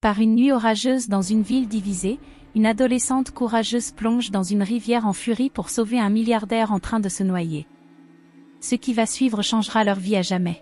Par une nuit orageuse dans une ville divisée, une adolescente courageuse plonge dans une rivière en furie pour sauver un milliardaire en train de se noyer. Ce qui va suivre changera leur vie à jamais.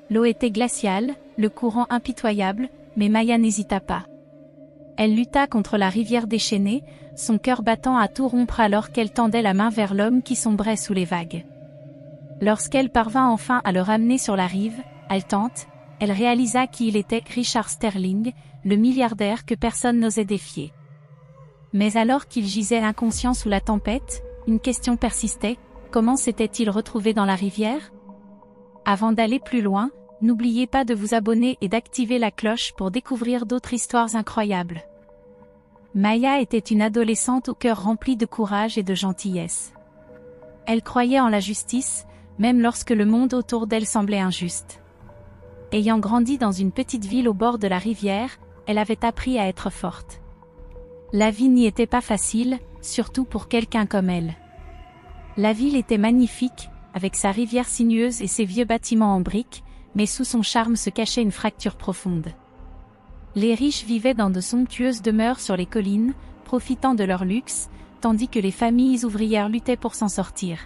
L'eau était glaciale, le courant impitoyable, mais Maya n'hésita pas. Elle lutta contre la rivière déchaînée, son cœur battant à tout rompre alors qu'elle tendait la main vers l'homme qui sombrait sous les vagues. Lorsqu'elle parvint enfin à le ramener sur la rive, haletante, elle réalisa qui il était, Richard Sterling, le milliardaire que personne n'osait défier. Mais alors qu'il gisait inconscient sous la tempête, une question persistait, comment s'était-il retrouvé dans la rivière? Avant d'aller plus loin, n'oubliez pas de vous abonner et d'activer la cloche pour découvrir d'autres histoires incroyables. Maya était une adolescente au cœur rempli de courage et de gentillesse. Elle croyait en la justice, même lorsque le monde autour d'elle semblait injuste. Ayant grandi dans une petite ville au bord de la rivière, elle avait appris à être forte. La vie n'y était pas facile, surtout pour quelqu'un comme elle. La ville était magnifique, avec sa rivière sinueuse et ses vieux bâtiments en briques, mais sous son charme se cachait une fracture profonde. Les riches vivaient dans de somptueuses demeures sur les collines, profitant de leur luxe, tandis que les familles ouvrières luttaient pour s'en sortir.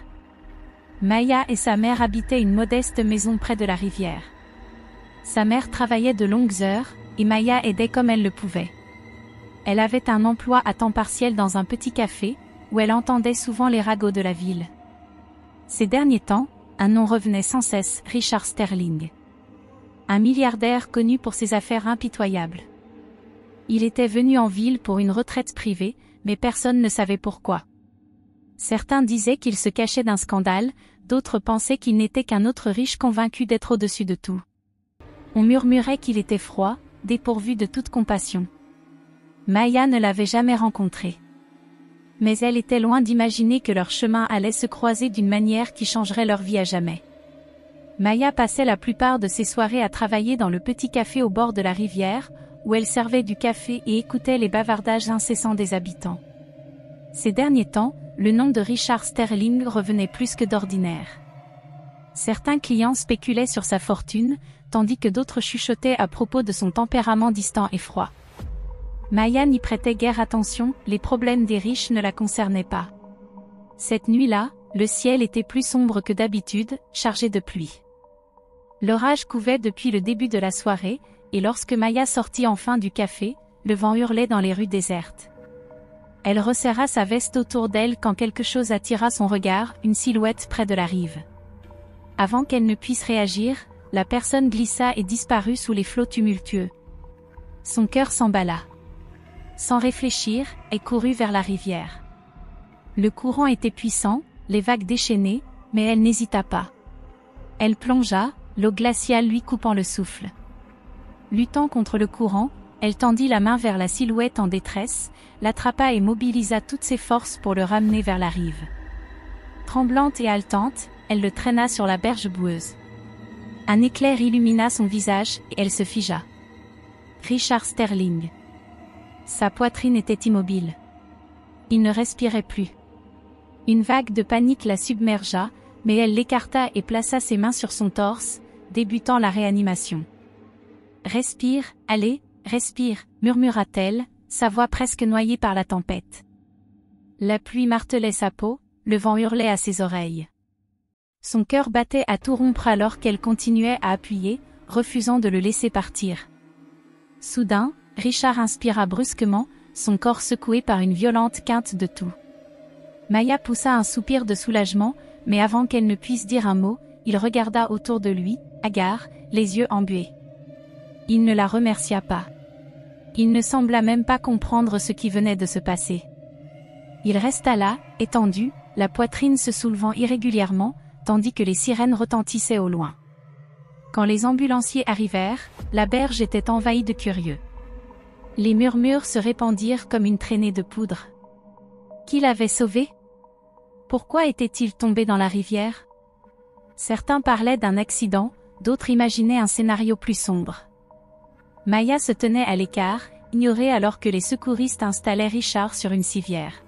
Maya et sa mère habitaient une modeste maison près de la rivière. Sa mère travaillait de longues heures, et Maya aidait comme elle le pouvait. Elle avait un emploi à temps partiel dans un petit café, où elle entendait souvent les ragots de la ville. Ces derniers temps, un nom revenait sans cesse, Richard Sterling. Un milliardaire connu pour ses affaires impitoyables. Il était venu en ville pour une retraite privée, mais personne ne savait pourquoi. Certains disaient qu'il se cachait d'un scandale, d'autres pensaient qu'il n'était qu'un autre riche convaincu d'être au-dessus de tout. On murmurait qu'il était froid, dépourvu de toute compassion. Maya ne l'avait jamais rencontré. Mais elle était loin d'imaginer que leur chemin allait se croiser d'une manière qui changerait leur vie à jamais. Maya passait la plupart de ses soirées à travailler dans le petit café au bord de la rivière, où elle servait du café et écoutait les bavardages incessants des habitants. Ces derniers temps, le nom de Richard Sterling revenait plus que d'ordinaire. Certains clients spéculaient sur sa fortune, tandis que d'autres chuchotaient à propos de son tempérament distant et froid. Maya n'y prêtait guère attention, les problèmes des riches ne la concernaient pas. Cette nuit-là, le ciel était plus sombre que d'habitude, chargé de pluie. L'orage couvait depuis le début de la soirée, et lorsque Maya sortit enfin du café, le vent hurlait dans les rues désertes. Elle resserra sa veste autour d'elle quand quelque chose attira son regard, une silhouette près de la rive. Avant qu'elle ne puisse réagir, la personne glissa et disparut sous les flots tumultueux. Son cœur s'emballa. Sans réfléchir, elle courut vers la rivière. Le courant était puissant, les vagues déchaînées, mais elle n'hésita pas. Elle plongea, l'eau glaciale lui coupant le souffle. Luttant contre le courant, elle tendit la main vers la silhouette en détresse, l'attrapa et mobilisa toutes ses forces pour le ramener vers la rive. Tremblante et haletante, elle le traîna sur la berge boueuse. Un éclair illumina son visage et elle se figea. Richard Sterling. Sa poitrine était immobile. Il ne respirait plus. Une vague de panique la submergea, mais elle l'écarta et plaça ses mains sur son torse, débutant la réanimation. « Respire, allez, respire » murmura-t-elle, sa voix presque noyée par la tempête. La pluie martelait sa peau, le vent hurlait à ses oreilles. Son cœur battait à tout rompre alors qu'elle continuait à appuyer, refusant de le laisser partir. Soudain, Richard inspira brusquement, son corps secoué par une violente quinte de toux. Maya poussa un soupir de soulagement, mais avant qu'elle ne puisse dire un mot, il regarda autour de lui, hagard, les yeux embués. Il ne la remercia pas. Il ne sembla même pas comprendre ce qui venait de se passer. Il resta là, étendu, la poitrine se soulevant irrégulièrement, tandis que les sirènes retentissaient au loin. Quand les ambulanciers arrivèrent, la berge était envahie de curieux. Les murmures se répandirent comme une traînée de poudre. Qui l'avait sauvé? Pourquoi était-il tombé dans la rivière? Certains parlaient d'un accident, d'autres imaginaient un scénario plus sombre. Maya se tenait à l'écart, ignorée alors que les secouristes installaient Richard sur une civière.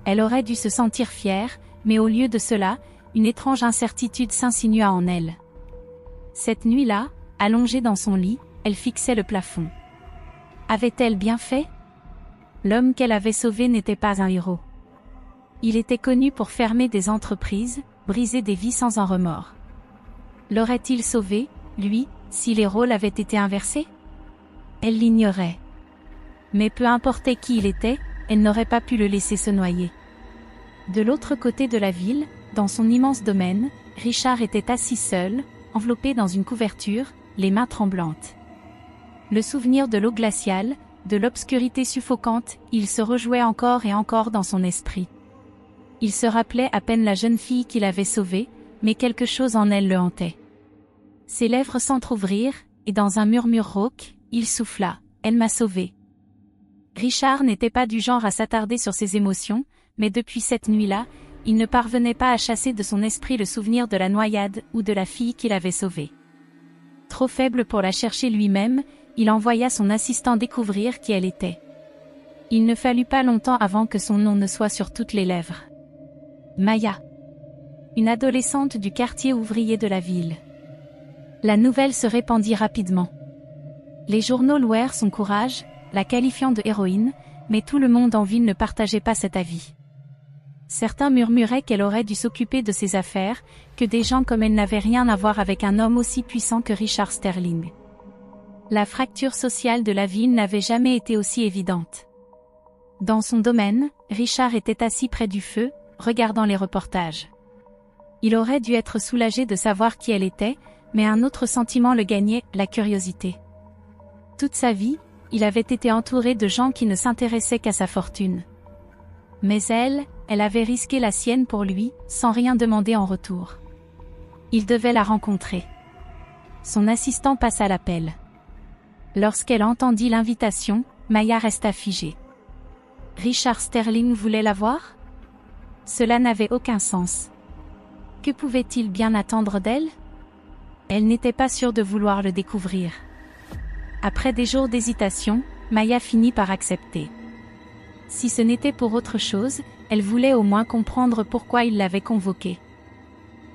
Elle aurait dû se sentir fière, mais au lieu de cela, une étrange incertitude s'insinua en elle. Cette nuit-là, allongée dans son lit, elle fixait le plafond. Avait-elle bien fait? L'homme qu'elle avait sauvé n'était pas un héros. Il était connu pour fermer des entreprises, briser des vies sans un remords. L'aurait-il sauvé, lui, si les rôles avaient été inversés? Elle l'ignorait. Mais peu importait qui il était, elle n'aurait pas pu le laisser se noyer. De l'autre côté de la ville, dans son immense domaine, Richard était assis seul, enveloppé dans une couverture, les mains tremblantes. Le souvenir de l'eau glaciale, de l'obscurité suffocante, il se rejouait encore et encore dans son esprit. Il se rappelait à peine la jeune fille qu'il avait sauvée, mais quelque chose en elle le hantait. Ses lèvres s'entr'ouvrirent, et dans un murmure rauque, il souffla « Elle m'a sauvé ». Richard n'était pas du genre à s'attarder sur ses émotions, mais depuis cette nuit-là, il ne parvenait pas à chasser de son esprit le souvenir de la noyade ou de la fille qu'il avait sauvée. Trop faible pour la chercher lui-même, il envoya son assistant découvrir qui elle était. Il ne fallut pas longtemps avant que son nom ne soit sur toutes les lèvres. Maya. Une adolescente du quartier ouvrier de la ville. La nouvelle se répandit rapidement. Les journaux louèrent son courage, la qualifiant de héroïne, mais tout le monde en ville ne partageait pas cet avis. Certains murmuraient qu'elle aurait dû s'occuper de ses affaires, que des gens comme elle n'avaient rien à voir avec un homme aussi puissant que Richard Sterling. La fracture sociale de la ville n'avait jamais été aussi évidente. Dans son domaine, Richard était assis près du feu, regardant les reportages. Il aurait dû être soulagé de savoir qui elle était, mais un autre sentiment le gagnait, la curiosité. Toute sa vie, il avait été entouré de gens qui ne s'intéressaient qu'à sa fortune. Mais elle avait risqué la sienne pour lui, sans rien demander en retour. Il devait la rencontrer. Son assistant passa l'appel. Lorsqu'elle entendit l'invitation, Maya resta figée. Richard Sterling voulait la voir? Cela n'avait aucun sens. Que pouvait-il bien attendre d'elle? Elle n'était pas sûre de vouloir le découvrir. Après des jours d'hésitation, Maya finit par accepter. Si ce n'était pour autre chose, elle voulait au moins comprendre pourquoi il l'avait convoquée.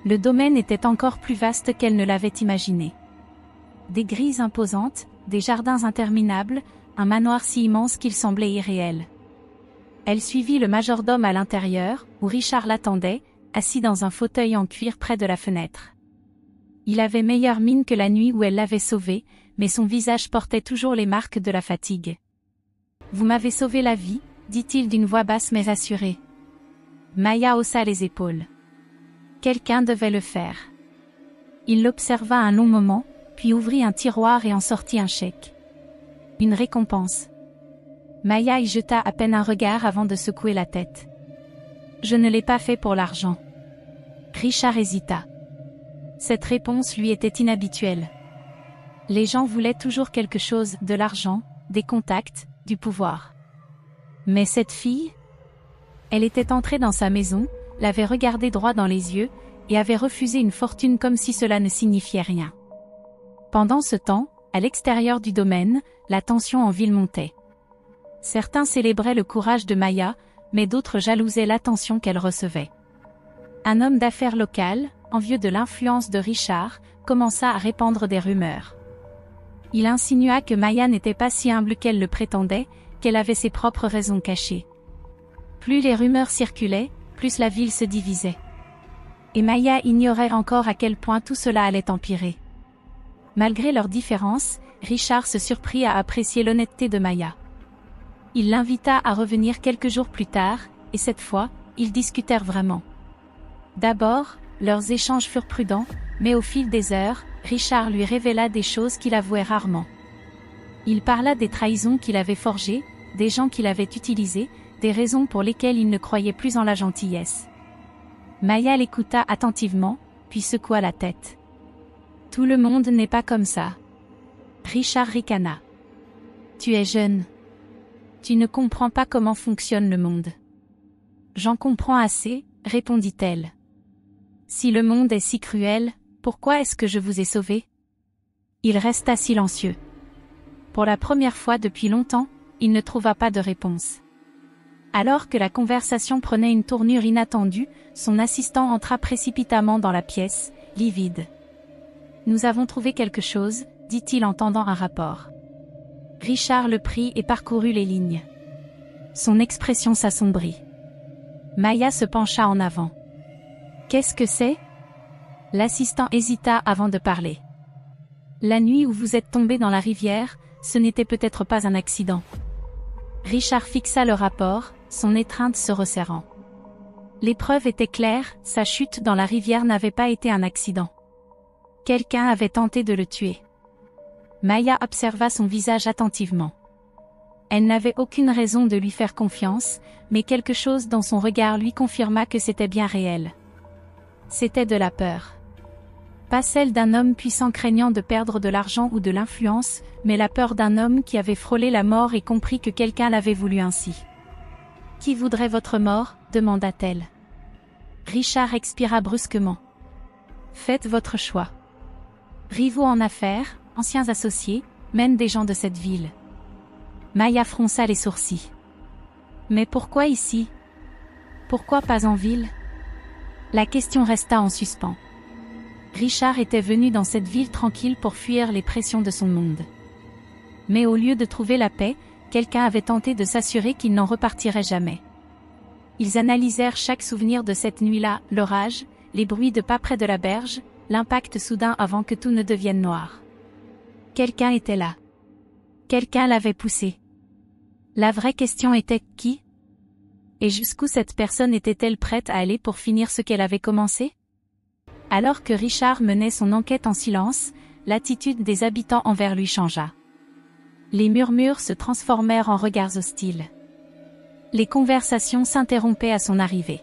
Le domaine était encore plus vaste qu'elle ne l'avait imaginé. Des grilles imposantes, des jardins interminables, un manoir si immense qu'il semblait irréel. Elle suivit le majordome à l'intérieur, où Richard l'attendait, assis dans un fauteuil en cuir près de la fenêtre. Il avait meilleure mine que la nuit où elle l'avait sauvé, mais son visage portait toujours les marques de la fatigue. « Vous m'avez sauvé la vie », dit-il d'une voix basse mais assurée. Maya haussa les épaules. Quelqu'un devait le faire. Il l'observa un long moment, puis ouvrit un tiroir et en sortit un chèque. Une récompense. Maya y jeta à peine un regard avant de secouer la tête. « Je ne l'ai pas fait pour l'argent. » Richard hésita. Cette réponse lui était inhabituelle. Les gens voulaient toujours quelque chose, de l'argent, des contacts, du pouvoir. Mais cette fille? Elle était entrée dans sa maison, l'avait regardé droit dans les yeux, et avait refusé une fortune comme si cela ne signifiait rien. Pendant ce temps, à l'extérieur du domaine, la tension en ville montait. Certains célébraient le courage de Maya, mais d'autres jalousaient l'attention qu'elle recevait. Un homme d'affaires local, envieux de l'influence de Richard, commença à répandre des rumeurs. Il insinua que Maya n'était pas si humble qu'elle le prétendait, qu'elle avait ses propres raisons cachées. Plus les rumeurs circulaient, plus la ville se divisait. Et Maya ignorait encore à quel point tout cela allait empirer. Malgré leurs différences, Richard se surprit à apprécier l'honnêteté de Maya. Il l'invita à revenir quelques jours plus tard, et cette fois, ils discutèrent vraiment. D'abord, leurs échanges furent prudents, mais au fil des heures, Richard lui révéla des choses qu'il avouait rarement. Il parla des trahisons qu'il avait forgées, des gens qu'il avait utilisés, des raisons pour lesquelles il ne croyait plus en la gentillesse. Maya l'écouta attentivement, puis secoua la tête. « Tout le monde n'est pas comme ça. » Richard ricana. « Tu es jeune. Tu ne comprends pas comment fonctionne le monde. »« J'en comprends assez, » répondit-elle. « Si le monde est si cruel, pourquoi est-ce que je vous ai sauvé ?» Il resta silencieux. Pour la première fois depuis longtemps, il ne trouva pas de réponse. Alors que la conversation prenait une tournure inattendue, son assistant entra précipitamment dans la pièce, livide. « Nous avons trouvé quelque chose, dit-il en tendant un rapport. Richard le prit et parcourut les lignes. Son expression s'assombrit. Maya se pencha en avant. « Qu'est-ce que c'est ?» L'assistant hésita avant de parler. « La nuit où vous êtes tombé dans la rivière, ce n'était peut-être pas un accident. » Richard fixa le rapport, son étreinte se resserrant. Les preuves étaient claires, sa chute dans la rivière n'avait pas été un accident. Quelqu'un avait tenté de le tuer. Maya observa son visage attentivement. Elle n'avait aucune raison de lui faire confiance, mais quelque chose dans son regard lui confirma que c'était bien réel. C'était de la peur. Pas celle d'un homme puissant craignant de perdre de l'argent ou de l'influence, mais la peur d'un homme qui avait frôlé la mort et compris que quelqu'un l'avait voulu ainsi. « Qui voudrait votre mort ?» demanda-t-elle. Richard expira brusquement. « Faites votre choix. Rivaux en affaires, anciens associés, même des gens de cette ville. » Maya fronça les sourcils. « Mais pourquoi ici? Pourquoi pas en ville ?» La question resta en suspens. Richard était venu dans cette ville tranquille pour fuir les pressions de son monde. Mais au lieu de trouver la paix, quelqu'un avait tenté de s'assurer qu'il n'en repartirait jamais. Ils analysèrent chaque souvenir de cette nuit-là, l'orage, les bruits de pas près de la berge, l'impact soudain avant que tout ne devienne noir. Quelqu'un était là. Quelqu'un l'avait poussé. La vraie question était qui? Et jusqu'où cette personne était-elle prête à aller pour finir ce qu'elle avait commencé? Alors que Richard menait son enquête en silence, l'attitude des habitants envers lui changea. Les murmures se transformèrent en regards hostiles. Les conversations s'interrompaient à son arrivée.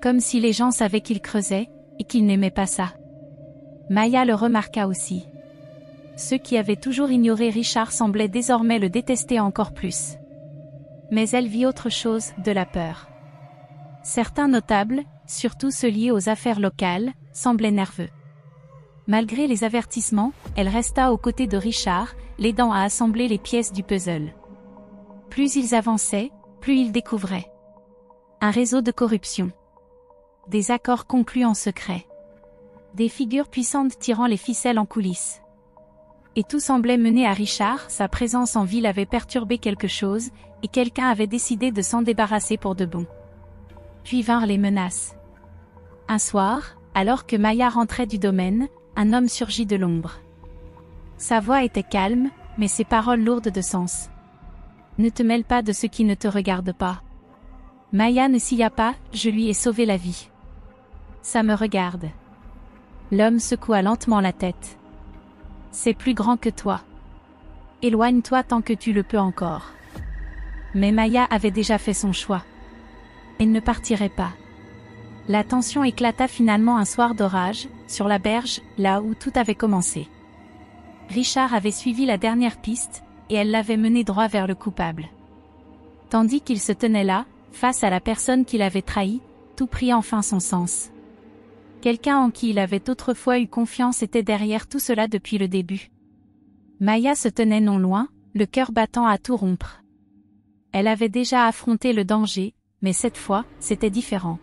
Comme si les gens savaient qu'il creusait, et qu'il n'aimait pas ça. Maya le remarqua aussi. Ceux qui avaient toujours ignoré Richard semblaient désormais le détester encore plus. Mais elle vit autre chose, de la peur. Certains notables, surtout ceux liés aux affaires locales, semblaient nerveux. Malgré les avertissements, elle resta aux côtés de Richard, l'aidant à assembler les pièces du puzzle. Plus ils avançaient, plus ils découvraient un réseau de corruption. Des accords conclus en secret. Des figures puissantes tirant les ficelles en coulisses. Et tout semblait mener à Richard, sa présence en ville avait perturbé quelque chose, et quelqu'un avait décidé de s'en débarrasser pour de bon. Puis vinrent les menaces. Un soir, alors que Maya rentrait du domaine, un homme surgit de l'ombre. Sa voix était calme, mais ses paroles lourdes de sens. « Ne te mêle pas de ce qui ne te regarde pas. » Maya ne sia pas, je lui ai sauvé la vie. « Ça me regarde. » L'homme secoua lentement la tête. « C'est plus grand que toi. Éloigne-toi tant que tu le peux encore. » Mais Maya avait déjà fait son choix. Elle ne partirait pas. La tension éclata finalement un soir d'orage, sur la berge, là où tout avait commencé. Richard avait suivi la dernière piste, et elle l'avait mené droit vers le coupable. Tandis qu'il se tenait là, face à la personne qu'il avait trahi, tout prit enfin son sens. Quelqu'un en qui il avait autrefois eu confiance était derrière tout cela depuis le début. Maya se tenait non loin, le cœur battant à tout rompre. Elle avait déjà affronté le danger, mais cette fois, c'était différent.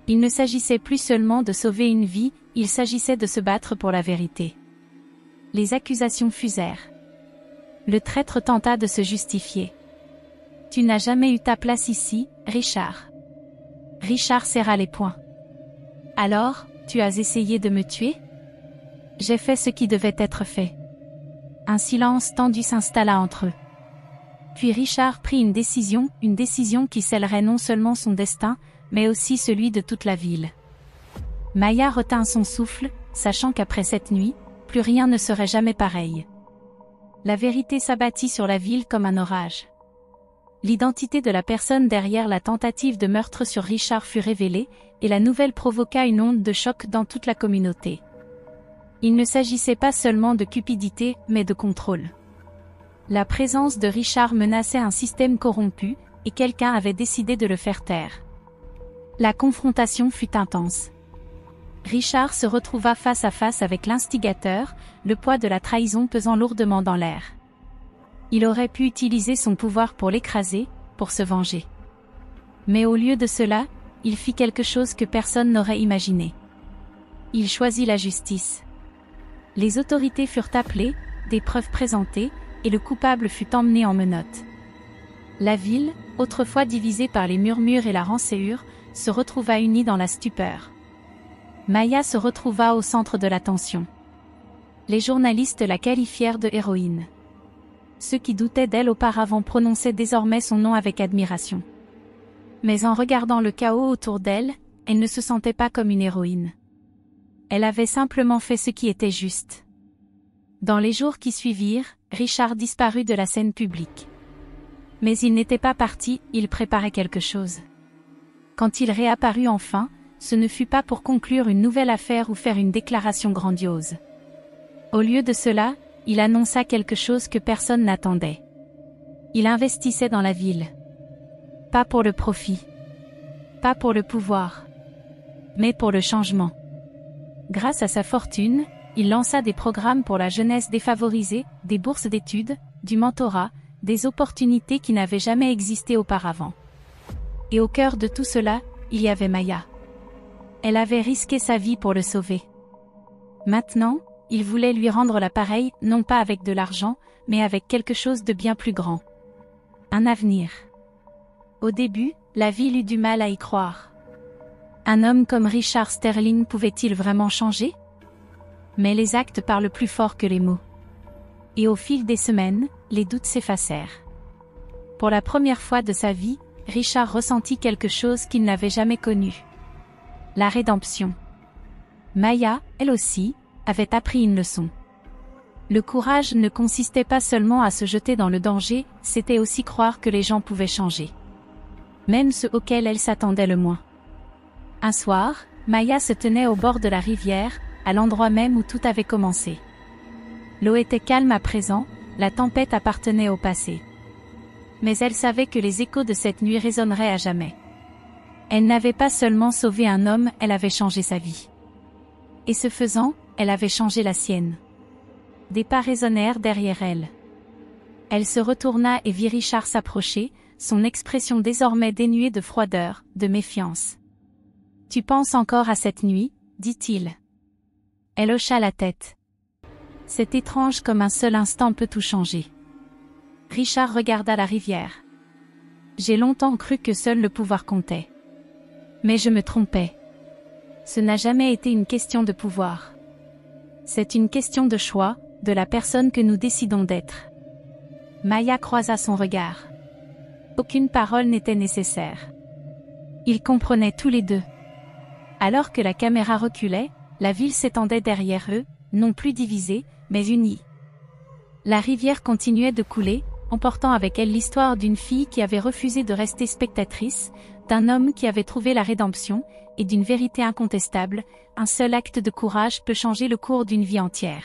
Il ne s'agissait plus seulement de sauver une vie, il s'agissait de se battre pour la vérité. Les accusations fusèrent. Le traître tenta de se justifier. « Tu n'as jamais eu ta place ici, Richard. » Richard serra les poings. « Alors, tu as essayé de me tuer ? » ?»« J'ai fait ce qui devait être fait. » Un silence tendu s'installa entre eux. Puis Richard prit une décision qui scellerait non seulement son destin, mais aussi celui de toute la ville. Maya retint son souffle, sachant qu'après cette nuit, plus rien ne serait jamais pareil. La vérité s'abattit sur la ville comme un orage. L'identité de la personne derrière la tentative de meurtre sur Richard fut révélée, et la nouvelle provoqua une onde de choc dans toute la communauté. Il ne s'agissait pas seulement de cupidité, mais de contrôle. La présence de Richard menaçait un système corrompu, et quelqu'un avait décidé de le faire taire. La confrontation fut intense. Richard se retrouva face à face avec l'instigateur, le poids de la trahison pesant lourdement dans l'air. Il aurait pu utiliser son pouvoir pour l'écraser, pour se venger. Mais au lieu de cela, il fit quelque chose que personne n'aurait imaginé. Il choisit la justice. Les autorités furent appelées, des preuves présentées, et le coupable fut emmené en menottes. La ville, autrefois divisée par les murmures et la rancœur, se retrouva unie dans la stupeur. Maya se retrouva au centre de l'attention. Les journalistes la qualifièrent de héroïne. Ceux qui doutaient d'elle auparavant prononçaient désormais son nom avec admiration. Mais en regardant le chaos autour d'elle, elle ne se sentait pas comme une héroïne. Elle avait simplement fait ce qui était juste. Dans les jours qui suivirent, Richard disparut de la scène publique. Mais il n'était pas parti, il préparait quelque chose. Quand il réapparut enfin, ce ne fut pas pour conclure une nouvelle affaire ou faire une déclaration grandiose. Au lieu de cela, il annonça quelque chose que personne n'attendait. Il investissait dans la ville. Pas pour le profit. Pas pour le pouvoir. Mais pour le changement. Grâce à sa fortune, il lança des programmes pour la jeunesse défavorisée, des bourses d'études, du mentorat, des opportunités qui n'avaient jamais existé auparavant. Et au cœur de tout cela, il y avait Maya. Elle avait risqué sa vie pour le sauver. Maintenant, il voulait lui rendre l'appareil, non pas avec de l'argent, mais avec quelque chose de bien plus grand. Un avenir. Au début, la ville eut du mal à y croire. Un homme comme Richard Sterling pouvait-il vraiment changer? Mais les actes parlent plus fort que les mots. Et au fil des semaines, les doutes s'effacèrent. Pour la première fois de sa vie, Richard ressentit quelque chose qu'il n'avait jamais connu. La rédemption. Maya, elle aussi, avait appris une leçon. Le courage ne consistait pas seulement à se jeter dans le danger, c'était aussi croire que les gens pouvaient changer. Même ceux auxquels elle s'attendait le moins. Un soir, Maya se tenait au bord de la rivière, à l'endroit même où tout avait commencé. L'eau était calme à présent, la tempête appartenait au passé. Mais elle savait que les échos de cette nuit résonneraient à jamais. Elle n'avait pas seulement sauvé un homme, elle avait changé sa vie. Et ce faisant, elle avait changé la sienne. Des pas résonnèrent derrière elle. Elle se retourna et vit Richard s'approcher, son expression désormais dénuée de froideur, de méfiance. « Tu penses encore à cette nuit ?» dit-il. Elle hocha la tête. C'est étrange comme un seul instant peut tout changer. Richard regarda la rivière. J'ai longtemps cru que seul le pouvoir comptait. Mais je me trompais. Ce n'a jamais été une question de pouvoir. C'est une question de choix, de la personne que nous décidons d'être. Maya croisa son regard. Aucune parole n'était nécessaire. Ils comprenaient tous les deux. Alors que la caméra reculait, la ville s'étendait derrière eux, non plus divisée, mais unie. La rivière continuait de couler, emportant avec elle l'histoire d'une fille qui avait refusé de rester spectatrice, d'un homme qui avait trouvé la rédemption, et d'une vérité incontestable, un seul acte de courage peut changer le cours d'une vie entière.